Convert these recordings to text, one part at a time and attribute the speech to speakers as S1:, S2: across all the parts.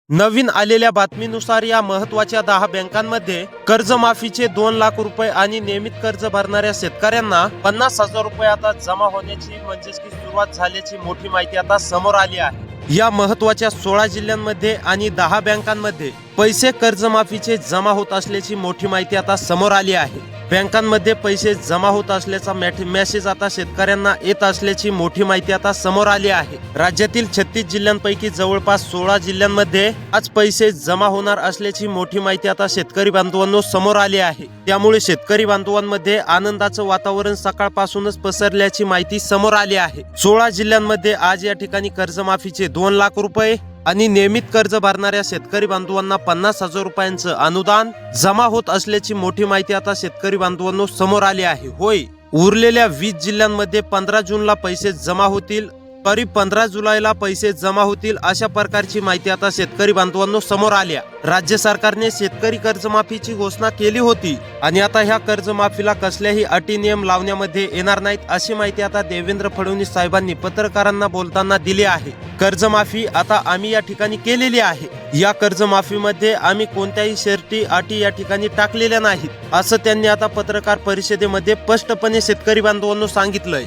S1: नवीन आलेल्या बातमीनुसार या महत्त्वाच्या 10 बँकांमध्ये कर्जमाफीचे 2 लाख रुपये आणि नियमित कर्ज भरणाऱ्या शेतकऱ्यांना 50,000 रुपये आता जमा होण्याची म्हणजेच की सुरुवात झाल्याची मोठी माहिती आता समोर आली आहे। या महत्त्वाच्या 16 जिल्ह्यांमध्ये आणि 10 बँकांमध्ये पैसे कर्जमाफीचे जमा होत असल्याची मोठी माहिती आता समोर आली आहे। बँकांमध्ये पैसे जमा होत असल्याचा मेसेज आता शेतकऱ्यांना येत असल्याची मोठी माहिती आता समोर आली आहे। राज्यातील 36 जिल्ह्यांपैकी जवळपास 16 जिल्ह्यांमध्ये आज पैसे जमा होणार असल्याची मोठी माहिती आता शेतकरी बांधवांनो समोर आली आहे। त्यामुळे शेतकरी बांधवांमध्ये आनंदाचं वातावरण सकाळपासूनच पसरल्याची माहिती समोर आली आहे। 16 जिल्ह्यांमध्ये आज या ठिकाणी कर्जमाफीचे 2 लाख रुपये आणि नियमित कर्ज भरणाऱ्या शेतकरी बांधवांना 50,000 रुपयांचं अनुदान जमा होत असल्याची मोठी माहिती आता शेतकरी बांधवांनो समोर आली आहे। होय, उरलेल्या 20 जिल्ह्यांमध्ये 15 जूनला पैसे जमा होतील, 15 जुलैला पैसे जमा होतील अशा प्रकारची माहिती आता शेतकरी बांधवांनो समोर आल्या। राज्य सरकारने शेतकरी कर्जमाफीची घोषणा केली होती आणि आता ह्या कर्जमाफीला कसल्याही अटी नियम लावण्यामध्ये येणार नाहीत अशी माहिती आता देवेंद्र फडणवीस साहेबांनी पत्रकारांना बोलताना दिली आहे। कर्जमाफी आता आम्ही या ठिकाणी केलेली आहे। या कर्जमाफीमध्ये आम्ही कोणत्याही शर्ती अटी या ठिकाणी टाकलेल्या नाहीत असं त्यांनी आता पत्रकार परिषदेमध्ये स्पष्टपणे शेतकरी बांधवांनो सांगितलंय।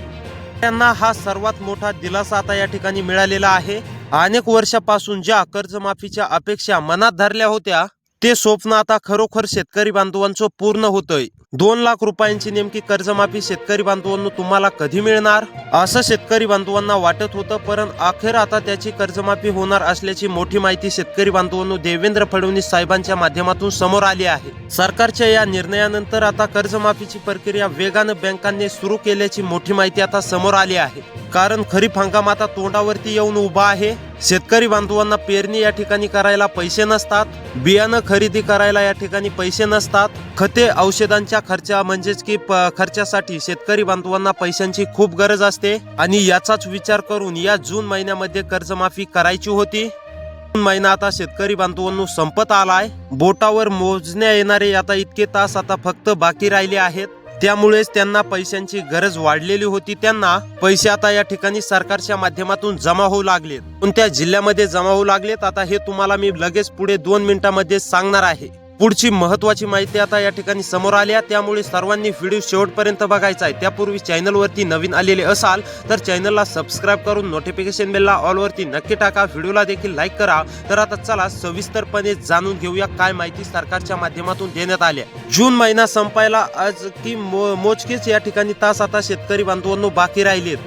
S1: त्यांना हा सर्वात मोठा दिलासा आता या ठिकाणी मिळालेला आहे। अनेक वर्षापासून ज्या कर्जमाफीच्या अपेक्षा मनात धरल्या होत्या ते स्वप्न आता खरोखर शेतकरी बांधवांचं पूर्ण होतंय। 2 लाख रुपयांची नेमकी कर्जमाफी शेतकरी बांधवांनो तुम्हाला कधी मिळणार असं शेतकरी बांधवांना वाटत होतं, परंतु अखेर आता त्याची कर्जमाफी होणार असल्याची मोठी माहिती शेतकरी बांधवांनो देवेंद्र फडणवीस साहेबांच्या माध्यमातून समोर आली आहे। सरकारच्या या निर्णयानंतर आता कर्जमाफीची प्रक्रिया वेगानं बँकांनी सुरू केल्याची मोठी माहिती आता समोर आली आहे। कारण खरीप हंगाम आता तोंडावरती येऊन उभा आहे। शेतकरी बांधवांना पेरणी या ठिकाणी करायला पैसे नसतात, बियाणं खरेदी करायला या ठिकाणी पैसे नसतात, खते औषधांच्या म्हणजेच की खर्चासाठी शेतकरी बांधवांना पैशांची खूप गरज असते आणि याचाच विचार करून या जून महिन्यामध्ये कर्जमाफी करायची होती। जून महिना आता शेतकरी बांधवांनो संपत आलाय। बोटावर मोजण्या येणारे आता इतके तास आता फक्त बाकी राहिले आहेत। त्यामुळेच त्यांना पैशांची गरज वाढलेली होती। त्यांना पैसे आता या ठिकाणी सरकारच्या माध्यमातून जमा होऊ लागलेत। कोणत्या जिल्ह्यामध्ये जमा होऊ लागलेत आता हे तुम्हाला मी लगेच पुढे 2 मिनिटांमध्ये सांगणार आहे। पुढची महत्त्वाची माहिती आता या ठिकाणी समोर आली आहे, त्यामुळे सर्वांनी व्हिडिओ शेवटपर्यंत बघायचा आहे। त्यापूर्वी चॅनलवरती नवीन आलेले असाल तर चॅनलला सबस्क्राईब करून नोटिफिकेशन बेलला ऑलवरती नक्की टाका, व्हिडिओला देखील लाईक करा। तर आता चला सविस्तरपणे जाणून घेऊया काय माहिती सरकारच्या माध्यमातून देण्यात आली आहे। जून महिना संपायला आज की मोजकेच या ठिकाणी तास आता शेतकरी बांधवांनो बाकी राहिलेत।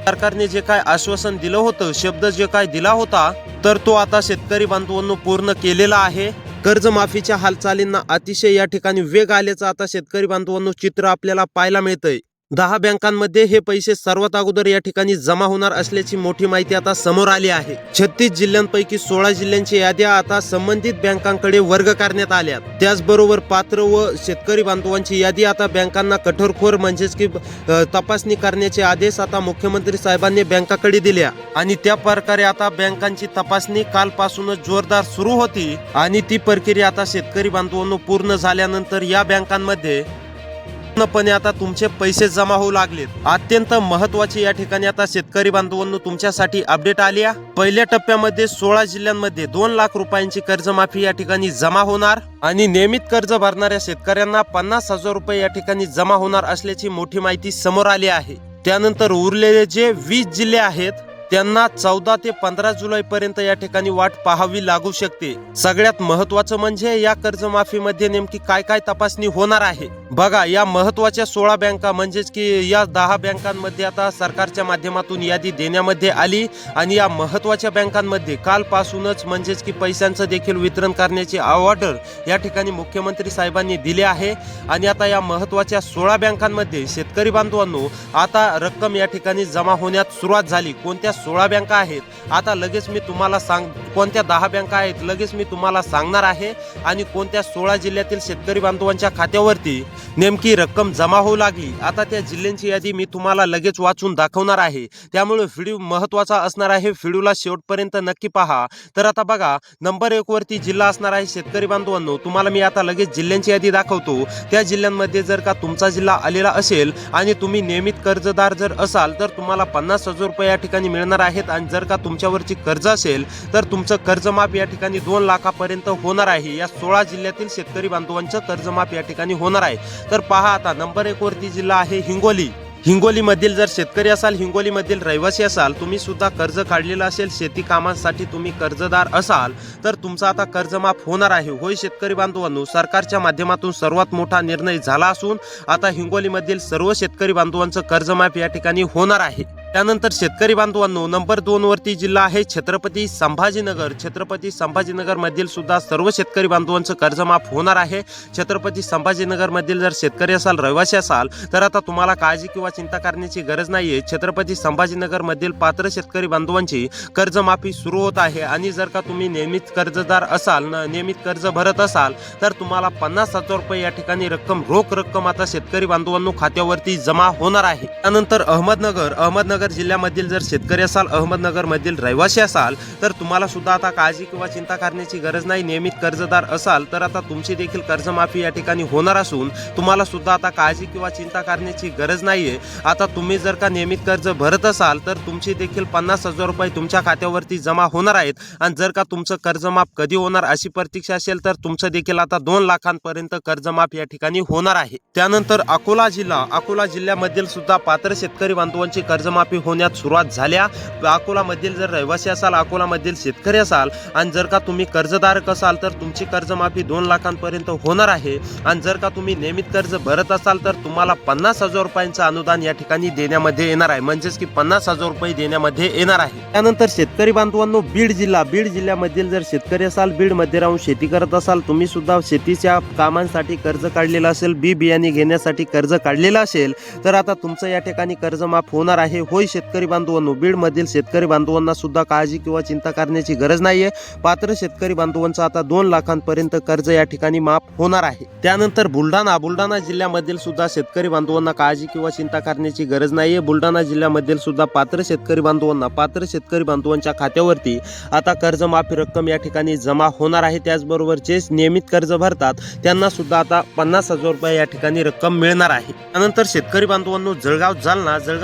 S1: सरकारने जे काय आश्वासन दिलं होतं, शब्द जे काय दिला होता तर तो आता शेतकरी बांधवांनो पूर्ण केलेला आहे। कर्जमाफीच्या हालचालींना अतिशय या ठिकाणी वेग आल्याचं आता शेतकरी बांधवांनो चित्र आपल्याला पाहायला मिळतंय। 10 बँकांमध्ये हे पैसे सर्वात अगोदर या ठिकाणी जमा होणार असल्याची मोठी माहिती आता समोर आली आहे। 36 जिल्ह्यांपैकी 16 जिल्ह्यांची याद्या आता संबंधित बँकांकडे वर्ग करण्यात आल्या। त्याचबरोबर पात्र व शेतकरी बांधवांची यादी आता बँकांना कठोरखोर म्हणजेच की तपासणी करण्याचे आदेश आता मुख्यमंत्री साहेबांनी बँकाकडे दिल्या आणि त्या प्रकारे आता बँकांची तपासणी कालपासूनच जोरदार सुरू होती आणि ती प्रक्रिया आता शेतकरी बांधवांनो पूर्ण झाल्यानंतर या बँकांमध्ये पूर्णपणे आता तुमचे पैसे जमा होऊ लागलेत। अत्यंत महत्त्वाची या ठिकाणी आता शेतकरी बांधवांनो तुमच्यासाठी अपडेट आली आहे। पहिल्या टप्प्यामध्ये 16 जिल्ह्यांमध्ये 2 लाख रुपयांची कर्जमाफी या ठिकाणी जमा होणार आणि नियमित कर्ज भरणाऱ्या शेतकऱ्यांना 50,000 रुपये या ठिकाणी जमा होणार असल्याची मोठी माहिती समोर आली आहे। त्यानंतर उरलेले जे 20 जिल्हे आहेत त्यांना 14 ते 15 जुलै पर्यंत या ठिकाणी वाट पाहावी लागू शकते। सगळ्यात महत्त्वाचं म्हणजे या कर्जमाफीमध्ये नेमकी काय काय तपासणी होणार आहे बघा। या महत्त्वाच्या 16 बँका म्हणजेच की या 10 बँकांमध्ये आता सरकारच्या माध्यमातून यादी देण्यामध्ये आली आणि या महत्त्वाच्या बँकांमध्ये कालपासूनच म्हणजेच की पैशांचं देखील वितरण करण्याची ऑर्डर या ठिकाणी मुख्यमंत्री साहेबांनी दिली आहे आणि आता या महत्त्वाच्या 16 बँकांमध्ये शेतकरी बांधवांनो आता रक्कम या ठिकाणी जमा होण्यास सुरुवात झाली। कोणत्या 16 बँका आहेत आता लगेच मी तुम्हाला कोणत्या 10 बँका आहेत लगेच मी तुम्हाला सांगणार आहे आणि कोणत्या 16 जिल्ह्यातील शेतकरी बांधवांच्या खात्यावरती नेमकी रक्कम जमा होऊ लागली आता त्या जिल्ह्यांची यादी मी तुम्हाला लगेच वाचून दाखवणार आहे। त्यामुळे व्हिडिओ महत्त्वाचा असणार आहे, व्हिडिओला शेवटपर्यंत नक्की पहा। तर आता बघा नंबर 1 वरती जिल्हा असणार आहे शेतकरी बांधवांनो, तुम्हाला मी आता लगेच जिल्ह्यांची यादी दाखवतो। त्या जिल्ह्यांमध्ये जर का तुमचा जिल्हा आलेला असेल आणि तुम्ही नियमित कर्जदार जर असाल तर तुम्हाला 50,000 रुपये या ठिकाणी मिळणार आहेत आणि जर का तुमच्यावरची कर्ज असेल तर तुमचं कर्जमाफ या ठिकाणी 2 लाखापर्यंत होणार आहे। या 16 जिल्ह्यातील शेतकरी बांधवांचं कर्जमाफ या ठिकाणी होणार आहे। तर पहा आता नंबर 1 वरती जिल्हा आहे हिंगोली। हिंगोलीमधील जर शेतकरी असाल, हिंगोलीमधील रहिवासी असाल, तुम्ही सुद्धा कर्ज काढलेलं असेल, शेती कामांसाठी तुम्ही कर्जदार असाल तर तुमचा आता कर्जमाफ होणार आहे। होय शेतकरी बांधवांनो, सरकारच्या माध्यमातून सर्वात मोठा निर्णय झाला असून आता हिंगोलीमधील सर्व शेतकरी बांधवांचं कर्जमाफ या ठिकाणी होणार आहे। त्यानंतर शेतकरी बांधवांनो नंबर 2 वरती जिल्हा आहे छत्रपती संभाजीनगर। छत्रपती संभाजीनगर मधील सुद्धा सर्व शेतकरी बांधवांचं कर्जमाफ होणार आहे। छत्रपती संभाजीनगर मधील जर शेतकरी असाल, रहिवासी असाल तर आता तुम्हाला काळजी किंवा चिंता करण्याची गरज नाहीये। छत्रपती संभाजीनगर मधील पात्र शेतकरी बांधवांची कर्जमाफी सुरू होत आहे आणि जर का तुम्ही नियमित कर्जदार असाल, नियमित कर्ज भरत असाल तर तुम्हाला 50,000 रुपये या ठिकाणी रोख रक्कम आता शेतकरी बांधवांनो खात्यावरती जमा होणार आहे। त्यानंतर अहमदनगर जिल्ह्यामधील जर शेतकरी असाल, अहमदनगर मधील रहिवासी असाल तर तुम्हाला सुद्धा आता काळजी किंवा चिंता करण्याची गरज नाही। नियमित कर्जदार असाल तर आता तुमची देखील कर्जमाफी या ठिकाणी होणार असून तुम्हाला सुद्धा आता काळजी किंवा चिंता करण्याची गरज नाहीये। आता तुम्ही जर का नियमित कर्ज भरत असाल तर तुमची देखील 50,000 रुपये तुमच्या खात्यावरती जमा होणार आहेत आणि जर का तुमचं कर्जमाफ कधी होणार अशी प्रतीक्षा असेल तर तुमचं देखील आता 2 लाखांपर्यंत कर्जमाफ या ठिकाणी होणार आहे। त्यानंतर अकोला जिल्ह्यामधील सुद्धा पात्र शेतकरी बांधवांची कर्जमाफी होण्यास सुरुवात झाल्या। अकोलामधील जर रहिवासी असाल, अकोलामधील शेतकरी असाल आणि जर का तुम्ही कर्जदारक असाल तर तुमची कर्जमाफी 2 लाखांपर्यंत होणार आहे आणि जर का तुम्ही नियमित कर्ज भरत असाल तर तुम्हाला 50,000 रुपयांचं अनुदान या ठिकाणी देण्यामध्ये येणार आहे, म्हणजेच की 50,000 रुपये देण्यामध्ये येणार आहे। त्यानंतर शेतकरी बांधवांनो बीड जिल्ह्यामधील जर शेतकरी असाल, बीड मध्ये राहून शेती करत असाल, तुम्ही सुद्धा शेतीच्या कामांसाठी कर्ज काढलेलं असेल, बी बियाणे घेण्यासाठी कर्ज काढलेलं असेल तर आता तुमचं या ठिकाणी कर्जमाफ होणार आहे। होय शेतकरी बांधवांनो, बीड मधील शेतकरी बांधवांना सुद्धा काळजी किंवा चिंता करण्याची गरज नाहीये। पात्र शेतकरी बांधवांचं आता 2 लाखांपर्यंत कर्ज या ठिकाणी माफ होणार आहे। त्यानंतर बुलढाणा जिल्ह्यामधील सुद्धा शेतकरी बांधवांना काळजी किंवा चिंता करण्याची गरज नाहीये। बुलढाणा जिल्ह्यामधील सुद्धा पात्र शेतकरी बांधवांच्या खात्यावरती आता कर्जमाफी रक्कम या ठिकाणी जमा होणार आहे। त्याचबरोबर जे नियमित कर्ज भरतात त्यांना सुद्धा आता 50,000 रुपये या ठिकाणी रक्कम मिळणार आहे। त्यानंतर शेतकरी बांधवांनो जळगाव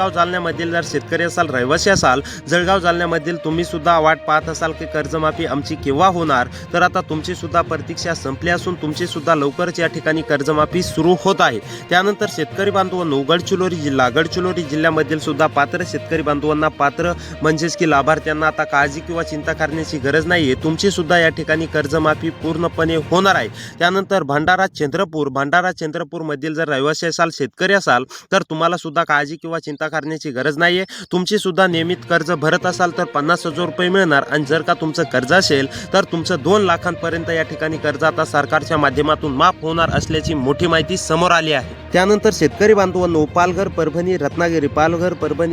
S1: जालन्यामधील जर शेतकरी असाल, रहिवासी असाल, जळगाव जालन्यामधील तुम्ही सुद्धा वाट पाहत असाल की कर्जमाफी आमची केव्हा होणार तर आता तुमची सुद्धा प्रतीक्षा संपली असून तुमची सुद्धा लवकरच या ठिकाणी कर्जमाफी सुरू होत आहे। त्यानंतर शेतकरी बांधवांनो गडचिरोली जिल्ह्यामधील सुद्धा पात्र शेतकरी बांधवांना पात्र म्हणजेच की लाभार्थ्यांना आता काळजी किंवा चिंता करण्याची गरज नाहीये। तुमची सुद्धा या ठिकाणी कर्जमाफी पूर्णपणे होणार आहे। त्यानंतर भंडारा चंद्रपूर मधील जर रहिवासी असाल, शेतकरी असाल तर तुम्हाला सुद्धा काळजी किंवा चिंता करण्याची गरज नाहीये। तुमची सुद्धा नियमित कर्ज भरत असाल तर 50,000 रुपये मिळणार आणि जर का तुमचं कर्ज असेल तर तुमचं 2 लाखांपर्यंत या ठिकाणी कर्ज आता सरकारच्या माध्यमातून माफ होणार असल्याची मोठी माहिती समोर आली आहे। त्यानंतर शेतकरी बांधवांनो पालघर परभणी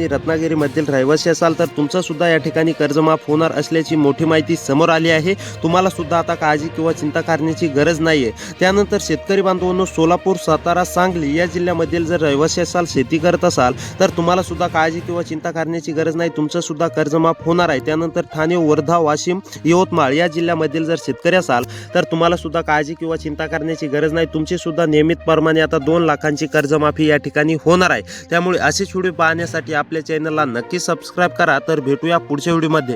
S1: रत्नागिरी मधील रहिवासी असाल तर तुमचं सुद्धा या ठिकाणी कर्ज माफ होणार असल्याची मोठी माहिती समोर आली आहे। तुम्हाला सुद्धा आता काळजी किंवा चिंता करण्याची गरज नाहीये। त्यानंतर शेतकरी बांधवांनो सोलापूर, सातारा, सांगली या जिल्ह्यामधील जर रहिवासी असाल, शेती करत असाल तर तुम्हाला सुद्धा काळजी किंवा चिंता करण्याची गरज नाही, तुमचं सुद्धा कर्ज माफ होणार आहे। त्यानंतर ठाणे, वर्धा, वाशिम, यवतमाळ या जिल्ह्यामधील जर शेतकरी असाल तर तुम्हाला सुद्धा काळजी किंवा चिंता करण्याची गरज नाही, तुमची सुद्धा नियमित प्रमाणे आता 2 लाखांची कर्जमाफी या ठिकाणी होणार आहे। त्यामुळे असेच व्हिडिओ पाहण्यासाठी आपल्या चॅनलला नक्की सबस्क्राईब करा। तर भेटूया पुढच्या व्हिडिओमध्ये।